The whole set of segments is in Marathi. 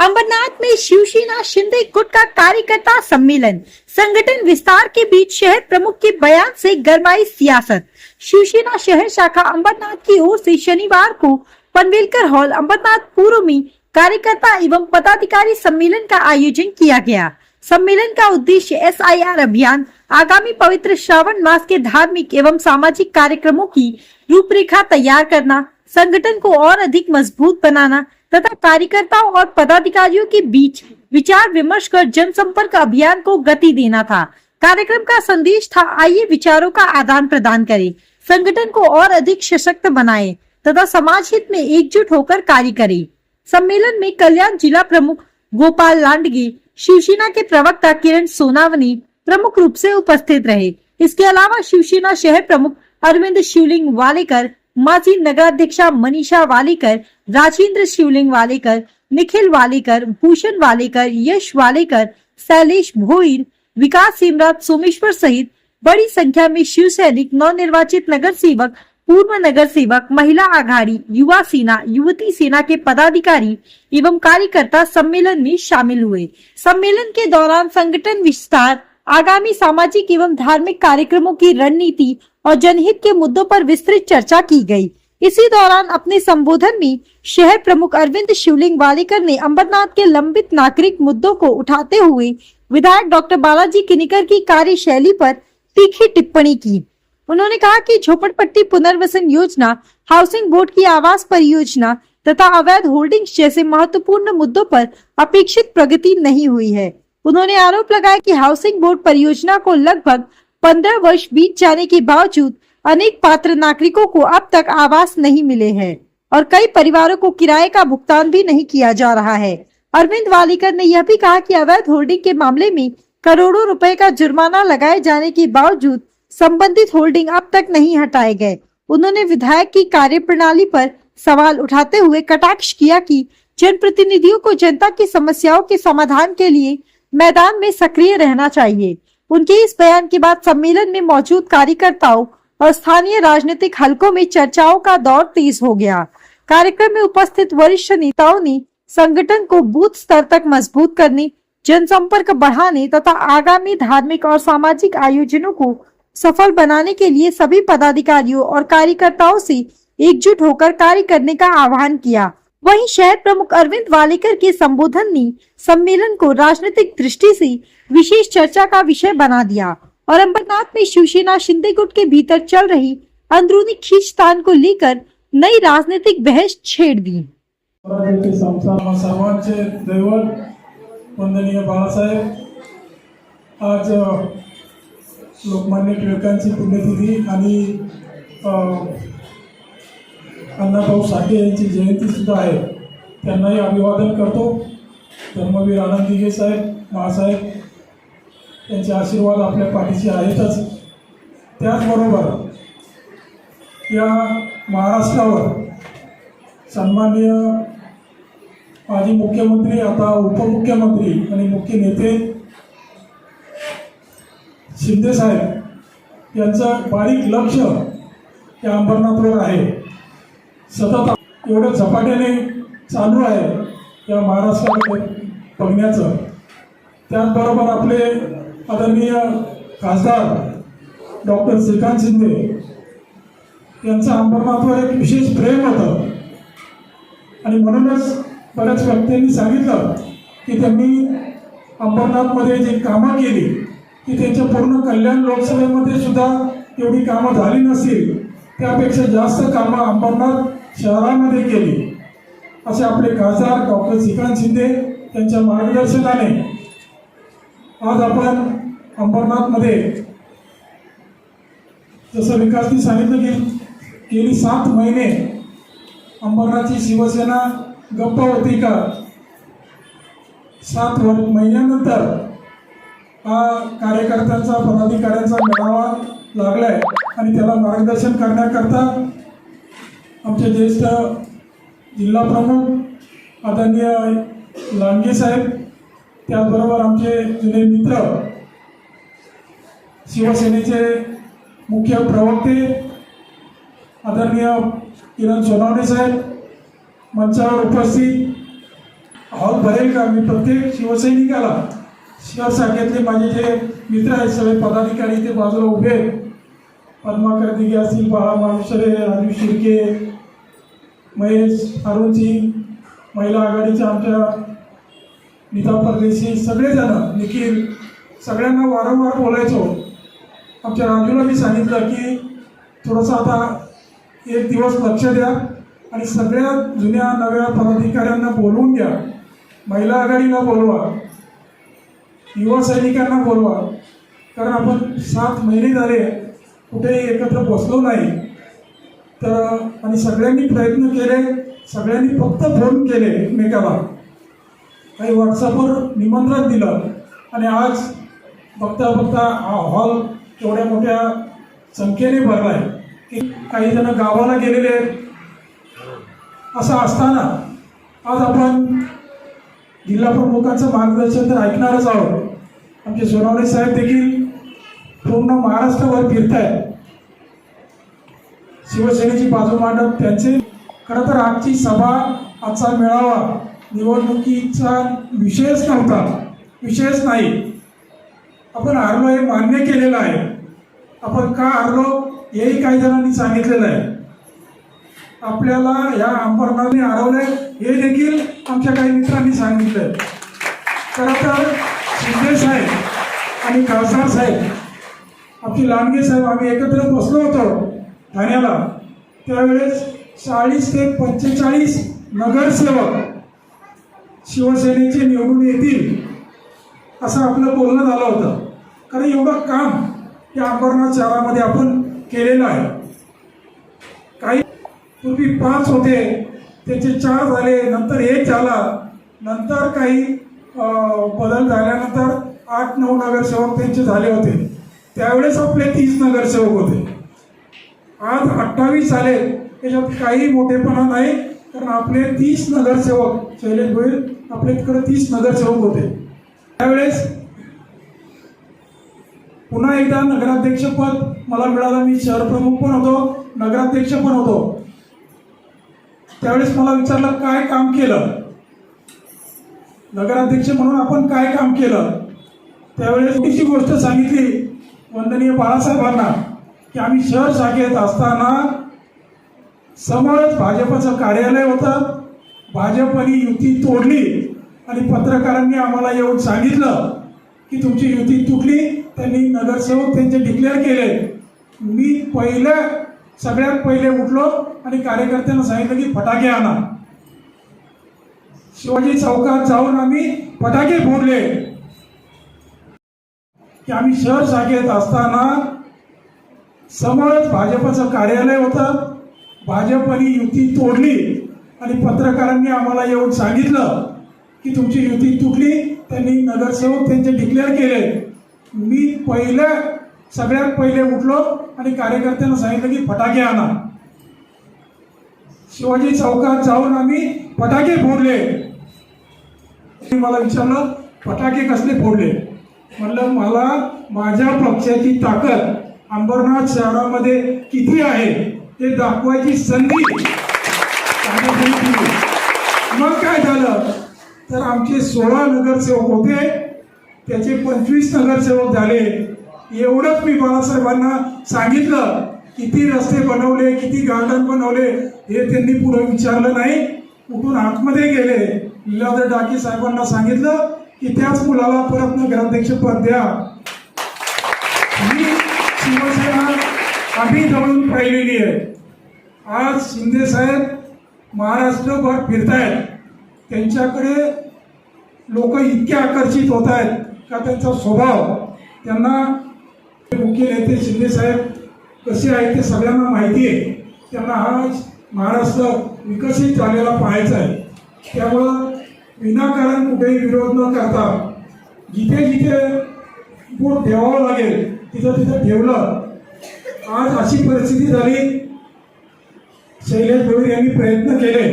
अंबरनाथ में शिवसेना शिंदे गुट का कार्यकर्ता सम्मेलन, संगठन विस्तार के बीच शहर प्रमुख के बयान से गरमाई सियासत। शिवसेना शहर शाखा अंबरनाथ की ओर से शनिवार को पनवेलकर हॉल अंबरनाथ पूर्व में कार्यकर्ता एवं पदाधिकारी सम्मेलन का आयोजन किया गया। सम्मेलन का उद्देश्य SIR अभियान, आगामी पवित्र श्रावण मास के धार्मिक एवं सामाजिक कार्यक्रमों की रूपरेखा तैयार करना, संगठन को और अधिक मजबूत बनाना तथा कार्यकर्ताओं और पदाधिकारियों के बीच विचार विमर्श कर जनसंपर्क अभियान को गति देना था। कार्यक्रम का संदेश था, आइए विचारों का आदान प्रदान करें, संगठन को और अधिक सशक्त बनाएं तथा समाज हित में एकजुट होकर कार्य करें। सम्मेलन में कल्याण जिला प्रमुख गोपाल लांडगे, शिवसेना के प्रवक्ता किरण सोनावनी प्रमुख रूप से उपस्थित रहे। इसके अलावा शिवसेना शहर प्रमुख अरविंद शिवलिंग वालेकर, माजी नगराध्यक्षा मनीषा वालेकर, राजेंद्र शिवलिंग वालेकर, निखिल वालेकर, भूषण वालेकर, यश वालेकर, शैलेश भोईर, विकास हेमराज सोमेश्वर सहित बड़ी संख्या में शिव सैनिक, नवनिर्वाचित नगर सेवक, पूर्व नगर सेवक, महिला आघाड़ी, युवा सेना, युवती सेना के पदाधिकारी एवं कार्यकर्ता सम्मेलन में शामिल हुए। सम्मेलन के दौरान संगठन विस्तार, आगामी सामाजिक एवं धार्मिक कार्यक्रमों की रणनीति और जनहित के मुद्दों पर विस्तृत चर्चा की गई। इसी दौरान अपने संबोधन में शहर प्रमुख अरविंद शिवलिंग वालेकर ने अंबरनाथ के लंबित नागरिक मुद्दों को उठाते हुए विधायक डॉक्टर बालाजी किनीकर की कार्यशैली पर तीखी टिप्पणी की। उन्होंने कहा कि झोपड़पट्टी पुनर्वसन योजना, हाउसिंग बोर्ड की आवास परियोजना तथा अवैध होल्डिंग्स जैसे महत्वपूर्ण मुद्दों पर अपेक्षित प्रगति नहीं हुई है। उन्होंने आरोप लगाया कि हाउसिंग बोर्ड परियोजना को लगभग 15 वर्ष बीत जाने के बावजूद अनेक पात्र नागरिकों को अब तक आवास नहीं मिले हैं और कई परिवारों को किराए का भुगतान भी नहीं किया जा रहा है। अरविंद वालेकर ने यह भी कहा कि अवैध होल्डिंग के मामले में करोड़ों रुपए का जुर्माना लगाए जाने के बावजूद संबंधित होल्डिंग अब तक नहीं हटाए गए। उन्होंने विधायक की कार्यप्रणाली पर सवाल उठाते हुए कटाक्ष किया कि जनप्रतिनिधियों को जनता की समस्याओं के समाधान के लिए मैदान में सक्रिय रहना चाहिए। उनके इस बयान के बाद सम्मेलन में मौजूद कार्यकर्ताओं और स्थानीय राजनीतिक हलकों में चर्चाओं का दौर तेज हो गया। कार्यक्रम में उपस्थित वरिष्ठ नेताओं ने संगठन को बूथ स्तर तक मजबूत करने, जनसंपर्क बढ़ाने तथा आगामी धार्मिक और सामाजिक आयोजनों को सफल बनाने के लिए सभी पदाधिकारियों और कार्यकर्ताओं से एकजुट होकर कार्य करने का आह्वान किया। वहीं शहर प्रमुख अरविंद वालेकर के संबोधन ने सम्मेलन को राजनीतिक दृष्टि से विशेष चर्चा का विषय बना दिया और अंबरनाथ में शिवसेना शिंदे गुट के भीतर चल रही अंदरूनी खींचतान को लेकर नई राजनीतिक बहस छेड़ दी। सर्वांचे दैवत वंदनीय बाळासाहेब, आज लोकमान्य टिळकांची पुण्यतिथी आणि अण्णाभाऊ साठे यांची जयंती सुद्धा आहे। त्यांनाही अभिवादन करतो। धर्मवीर आनंद दिघे साहेब, महासाहेब यांचे आशीर्वाद आपल्या पाठीशी आहेतच। त्याचबरोबर या महाराष्ट्रावर सन्माननीय माजी मुख्यमंत्री, आता उपमुख्यमंत्री आणि मुख्य नेते शिंदे साहेब यांचं बारीक लक्ष या अंबरनाथवर आहे। सतत एवढं झपाट्याने चालू आहे या महाराष्ट्राकडे बघण्याचं। त्याचबरोबर आपले आदरणीय खासदार डॉक्टर श्रीकांत शिंदे यांचं अंबरनाथवर एक विशेष प्रेम होतं आणि म्हणूनच बऱ्याच व्यक्तींनी सांगितलं की त्यांनी अंबरनाथमध्ये जी कामं केली की त्यांच्या पूर्ण कल्याण लोकसभेमध्ये सुद्धा एवढी कामं झाली नसतील, त्यापेक्षा जास्त कामं अंबरनाथ शहरामध्ये केली। असे आपले खासदार डॉक्टर श्रीकांत शिंदे यांच्या मार्गदर्शनाने आज आपण अंबरनाथमध्ये जसं विकासनी सांगितलं की गेली 7 महिने अंबरनाथची शिवसेना गप्प होती का, 7 महिन्यानंतर हा कार्यकर्त्यांचा पदाधिकाऱ्यांचा मेळावा लागलाय आणि त्याला मार्गदर्शन करण्याकरता आमचे ज्येष्ठ जिल्हा प्रमुख आदरणीय लांडगे साहेब, त्याचबरोबर आमचे जुने मित्र शिवसेनेचे मुख्य प्रवक्ते आदरणीय किरण सोनावणे साहेब, मंचावर उपस्थित हॉल भरेल का? मी प्रत्येक शिवसैनिकाला, शहर शाखेतले माझे जे मित्र आहेत सगळे पदाधिकारी ते बाजूला उभे आहेत, पद्माकर दिघे असतील, बाळा मानुसरे, राजू शिर्के, महेश अरुण सिंग, महिला आघाडीच्या आमच्या नीता परदेशी, सगळेजण, निखिल, सगळ्यांना वारंवार बोलायचो. आमच्या राजूला मी सांगितलं की थोडंसं आता एक दिवस लक्ष द्या आणि सगळ्या जुन्या नव्या पदाधिकाऱ्यांना बोलवून घ्या, महिला आघाडीला बोलवा, युवा सैनिकांना बोलवा, कारण आपण 7 महिने झाले कुठेही एकत्र बसलो नाही. तर आणि सगळ्यांनी प्रयत्न केले, सगळ्यांनी फक्त फोन केले एकमेकाला, काही व्हॉट्सअपवर निमंत्रण दिलं आणि आज बघता बघता हा हॉल एवढ्या मोठ्या संख्येने भरला आहे की काही जण गावाला गेलेले आहेत. असं असताना आज आपण जिल्हा प्रमुखांचं मार्गदर्शन तर ऐकणारच आहोत. आमचे सोनवणे साहेब देखील पूर्ण महाराष्ट्रावर फिरत आहेत, शिवसेनेची बाजू मांडत. त्यांचे खरं तर आजची सभा, आजचा मेळावा निवडणुकीचा विषयच नव्हता, विषयच नाही. आपण हारलो हे मान्य केलेलं आहे. आपण का हारलो हेही काही जणांनी सांगितलेलं आहे. आपल्याला या अंबरनाथने हरवले हे देखील आमच्या काही मित्रांनी सांगितलं. खरं तर शिंदे साहेब आणि खासदार साहेब, आमचे लांडगे साहेब, आम्ही एकत्र बसलो होतो ठाण्याला. त्यावेळेस 40 ते 45 नगरसेवक शिवसेनेचे निवडून येतील असं आपलं बोलणं झालं होतं. कारण एवढं काम या अंबरनाथ शहरामध्ये आपण केलेलं आहे. काही पूर्वी 5 होते, त्याचे 4 झाले, नंतर 1 झाला, नंतर काही बदल झाल्यानंतर 8-9 नगरसेवक त्यांचे झाले होते. त्यावेळेस आपले 30 नगरसेवक होते. आज 28 झाले. त्याच्यात काही मोठेपणा नाही, कारण आपले 30 नगरसेवक, शैलेश भोईर आपल्याकडे 30 नगरसेवक होते. त्यावेळेस पुन्हा एकदा नगराध्यक्षपद मला मिळालं. मी शहर प्रमुख पण होतो, नगराध्यक्ष पण होतो. त्यावेळेस मला विचारलं काय काम केलं, नगराध्यक्ष म्हणून आपण काय काम केलं. त्यावेळेस छोटीशी गोष्ट सांगितली वंदनीय बाळासाहेबांना की आम्ही शहर शाखेत असताना समोरच भाजपचं कार्यालय होतं, भाजपने युती तोडली आणि पत्रकारांनी आम्हाला येऊन सांगितलं की तुमची युती तुटली. त्यांनी नगरसेवक त्यांचे डिक्लेअर केले. मी सगळ्यात पहिले उठलो आणि कार्यकर्त्यांना सांगितलं की फटाके आणा. शिवाजी चौकात जाऊन आम्ही फटाके फोडले की आम्ही शहर शाखेत असताना समोरच भाजपचं कार्यालय होतं, भाजपने युती तोडली आणि पत्रकारांनी आम्हाला येऊन सांगितलं की तुमची युती तुटली. त्यांनी नगरसेवक त्यांचे डिक्लेअर केले. मी सगळ्यात पहिले उठलो आणि कार्यकर्त्यांना सांगितलं की फटाके आणा. शिवाजी चौकात जाऊन आम्ही फटाके फोडले. मला विचारलं फटाके कसले फोडले. म्हणलं मला माझ्या पक्षाची ताकद अंबरनाथ शहरामध्ये किती आहे ते दाखवायची संधी. मग काय झालं तर आमचे 16 नगरसेवक होते, त्याचे 25 नगरसेवक झाले. एवढंच मी बाळासाहेबांना सांगितलं. किती रस्ते बनवले, किती गार्डन बनवले हे त्यांनी पुढे विचारलं नाही. उठून आतमध्ये गेले. लीलाधर डाके साहेबांना सांगितलं की त्याच मुलाला परत नगराध्यक्ष पद द्या. ही शिवसेना आम्ही जवळून पाहिलेली आहे. आज शिंदे साहेब महाराष्ट्रभर फिरतायत. त्यांच्याकडे लोक इतके आकर्षित होत आहेत का त्यांचा स्वभाव, त्यांना मुख्य नेते शिंदे साहेब कसे आहेत ते सगळ्यांना माहिती आहे. त्यांना हा महाराष्ट्र विकसित झालेला पाहायचा आहे. त्यामुळं विनाकारण कुठेही विरोध न करता जिथे जिथे बोट ठेवावं लागेल तिथं तिथं ठेवलं. आज अशी परिस्थिती झाली. शैलेश भोईर यांनी प्रयत्न केले,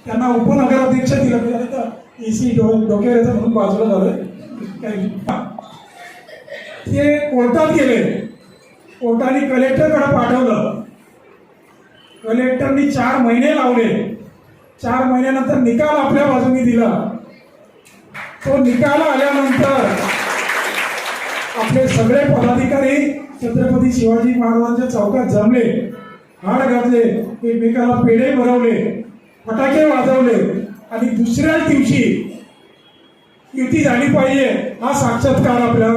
त्यांना उपनगराध्यक्ष दिलं. एसी डोक्यावर येतं म्हणून बाजूला झालं. ते कोर्टात गेले. कोर्टाने कलेक्टरकडे पाठवलं. कलेक्टरनी 4 महिने लावले. 4 महिन्यानंतर निकाल आपल्या बाजूने दिला. तो निकाल आल्यानंतर आपले सगळे पदाधिकारी छत्रपती शिवाजी महाराजांच्या चौकात जमले, हार घातले, एकमेकाला पेढे भरवले, फटाके वाजवले आणि दुसऱ्याच दिवशी युती झाली पाहिजे हा साक्षात्कार आपल्या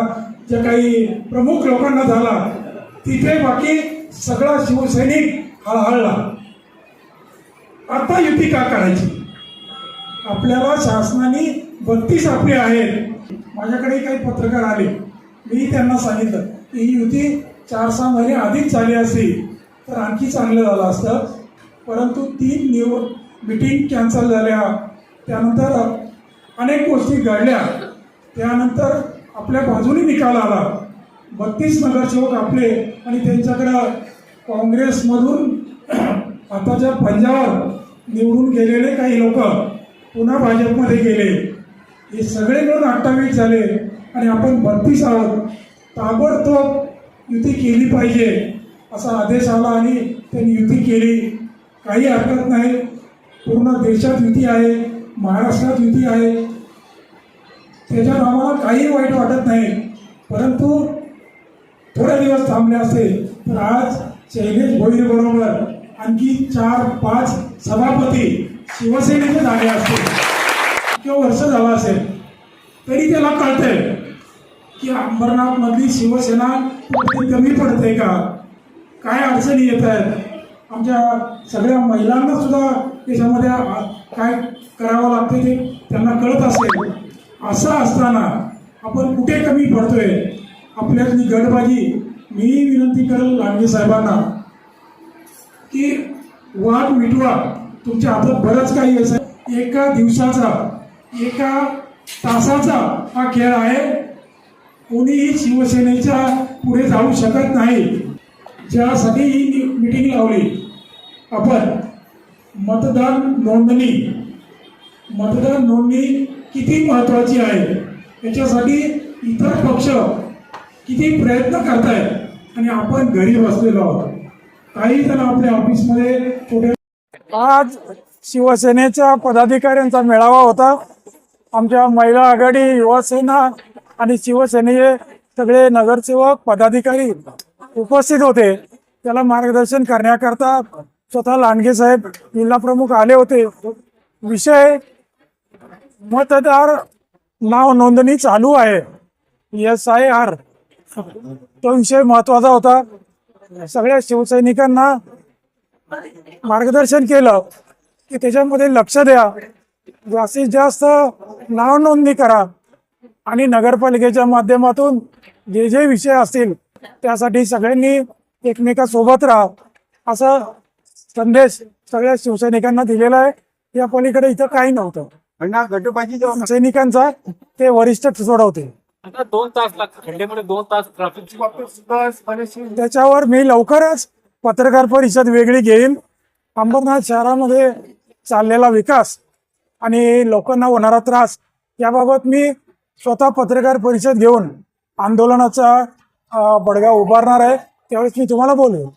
ज्या काही प्रमुख लोकांना झाला. तिथे बाकी सगळा शिवसैनिक हळहळला. आता युती का करायची? आपल्याला शासनाने 32 आपले आहेत. माझ्याकडे काही पत्रकार आले, मी त्यांना सांगितलं की ही युती 4-6 महिने आधीच झाली असती तर आणखी चांगलं झालं असतं, परंतु 3 मीटिंग कॅन्सल झाल्या, त्यानंतर अनेक गोष्टी घडल्या, त्यानंतर आपल्या बाजूने निकाल आला. 32 नगरसेवक आपले आणि त्यांच्याकडं काँग्रेसमधून आताच्या पंजावर निवडून गेलेले काही लोक पुन्हा भाजपमध्ये गेले. हे सगळे मिळून 28 झाले आणि आपण 32 आहोत. ताबडतोब युती केली पाहिजे असा आदेश आला आणि त्यांनी युती केली. काही हरकत नाही. पूर्ण देशात युती आहे, महाराष्ट्रात युती आहे, त्याच्यात आम्हाला काही वाईट वाटत नाही. परंतु थोडे दिवस थांबले असते तर आज शैलेश भोईर बरोबर आणखी 4-5 सभापती शिवसेनेचे झाले असते किंवा वर्ष झालं असेल तरी त्याला कळतंय की अंबरनाथ मधली शिवसेना कुठे कमी पडते का, काय अडचणी येत आहेत. आमच्या सगळ्या महिलांना सुद्धा त्याच्यामध्ये काय करावं लागते ते त्यांना कळत असेल. असं असताना आपण कुठे कमी पडतोय? आपल्यातली गटबाजी. मी विनंती करेल लांडगे साहेबांना की वाद मिटवा. तुमच्या हातात बरंच काही असं. एका दिवसाचा, एका तासाचा हा खेळ आहे. कोणीही शिवसेनेच्या पुढे जाऊ शकत नाही. ज्यासाठी ही मीटिंग लावली आपण, मतदान नोंदणी किती महत्वाची आहे याच्यासाठी इतर पक्ष किती प्रयत्न करतायत आणि आपण घरी बसलेलो आहोत. काही जण आपल्या ऑफिसमध्ये छोटे. आज शिवसेनेच्या पदाधिकाऱ्यांचा मेळावा होता. आमच्या महिला आघाडी, युवासेना आणि शिवसेनेचे सगळे नगरसेवक पदाधिकारी उपस्थित होते. त्याला मार्गदर्शन करण्याकरता स्वतः लांडगे साहेब जिल्हा प्रमुख आले होते. विषय मतदार नाव नोंदणी चालू आहे, SIR, तो विषय महत्वाचा होता. सगळ्या शिवसैनिकांना मार्गदर्शन केलं की त्याच्यामध्ये लक्ष द्या, जास्तीत जास्त नाव नोंदणी करा आणि नगरपालिकेच्या माध्यमातून जे जे विषय असतील त्यासाठी सगळ्यांनी एकमेकासोबत राहा असा संदेश सगळ्या शिवसैनिकांना दिलेला आहे. या पलीकडे इथं काही नव्हतं. सैनिकांचा ते वरिष्ठ सोडवते. 2 तास लागतात खड्ड्यामध्ये, 2 तास ट्रॅफिक. त्याच्यावर मी लवकरच पत्रकार परिषद वेगळी घेईन. अंबरनाथ शहरामध्ये चाललेला विकास आणि लोकांना होणारा त्रास याबाबत मी स्वतः पत्रकार परिषद घेऊन आंदोलनाचा बडगा उभारणार आहे. त्यावेळेस मी तुम्हाला बोलवेन.